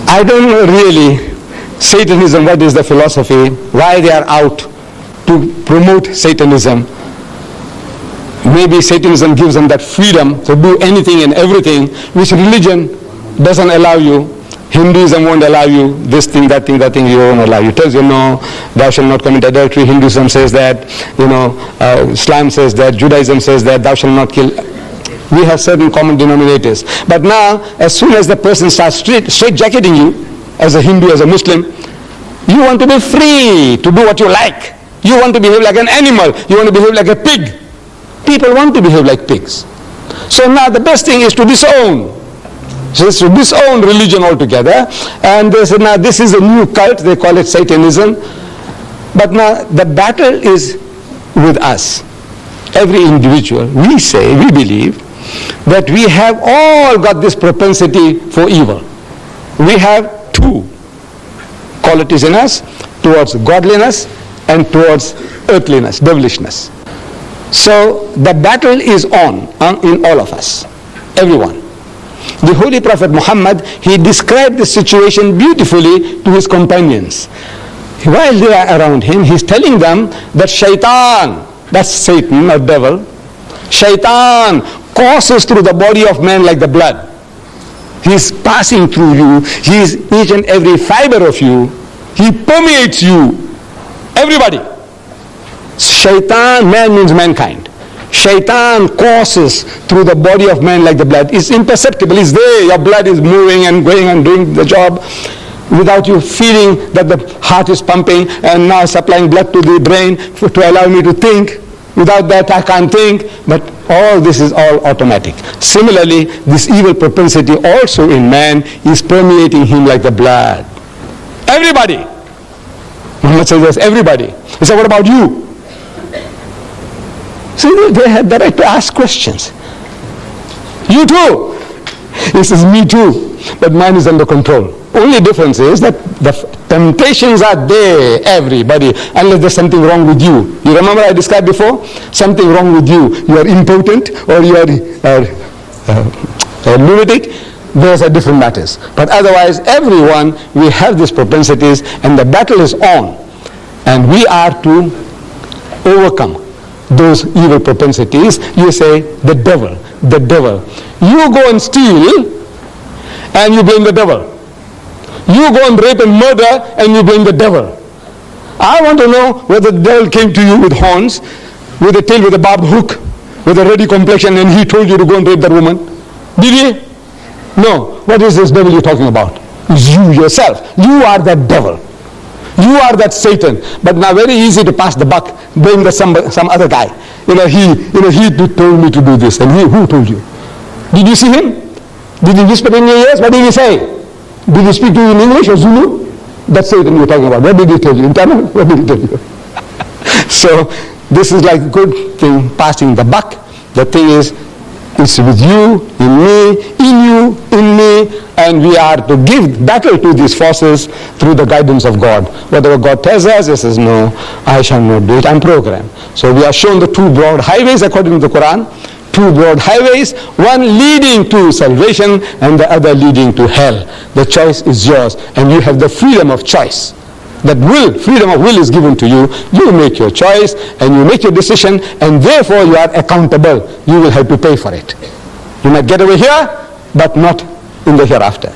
I don't know really Satanism, what is the philosophy, why they are out to promote Satanism. Maybe Satanism gives them that freedom to do anything and everything which religion doesn't allow you. Hinduism won't allow you this thing, that thing, you won't allow you. It tells you no, thou shalt not commit adultery. Hinduism says that, Islam says that, Judaism says that, thou shalt not kill. We have certain common denominators. But now, as soon as the person starts straight-jacketing you, as a Hindu, as a Muslim, you want to be free to do what you like. You want to behave like an animal. You want to behave like a pig. People want to behave like pigs. So now the best thing is to disown. So it's to disown religion altogether. And they said, now this is a new cult, they call it Satanism. But now the battle is with us. Every individual, we believe that we have all got this propensity for evil. We have two qualities in us, towards godliness and towards earthliness, devilishness. So the battle is on in all of us, everyone. The Holy Prophet Muhammad, he described this situation beautifully to his companions. While they are around him, he's telling them that shaitan, that's Satan or devil, shaitan courses through the body of man like the blood. He's passing through you. He's each and every fiber of you. He permeates you. Everybody. Shaitan, man means mankind. Shaitan courses through the body of man like the blood. It's imperceptible. It's there. Your blood is moving and going and doing the job without you feeling that the heart is pumping and now supplying blood to the brain to allow me to think. Without that I can't think. But all this is all automatic. Similarly, this evil propensity also in man is permeating him like the blood. Everybody. Muhammad says this, everybody. He said, what about you? See, they had the right to ask questions. You too. He says, me too. But mine is under control. Only difference is that the temptations are there, everybody, unless there's something wrong with you. You remember I described before? Something wrong with you. You are impotent or you are a lunatic. Those are different matters. But otherwise, everyone, we have these propensities and the battle is on. And we are to overcome those evil propensities. You say, the devil, the devil. You go and steal and you blame the devil. You go and rape and murder and you blame the devil. I want to know whether the devil came to you with horns, with a tail, with a barbed hook, with a ready complexion, and he told you to go and rape that woman. Did he? No. What is this devil you're talking about? It's you yourself. You are that devil. You are that Satan. But now very easy to pass the buck, blame some other guy. He told me to do this. And who told you? Did you see him? Did he whisper in your ears? What did he say? Did he speak to you in English or Zulu? That's Satan you're talking about. What did he tell you? In Tamil? What did he tell you? So this is like good thing, passing the buck. The thing is, it's with you, in me, in you, in me, and we are to give battle to these forces through the guidance of God. Whatever God tells us, he says, no, I shall not do it, I'm programmed. So we are shown the two broad highways according to the Quran. Two broad highways, one leading to salvation and the other leading to hell. The choice is yours and you have the freedom of choice. That freedom of will is given to you. You make your choice and you make your decision and therefore you are accountable. You will have to pay for it. You might get away here but not in the hereafter.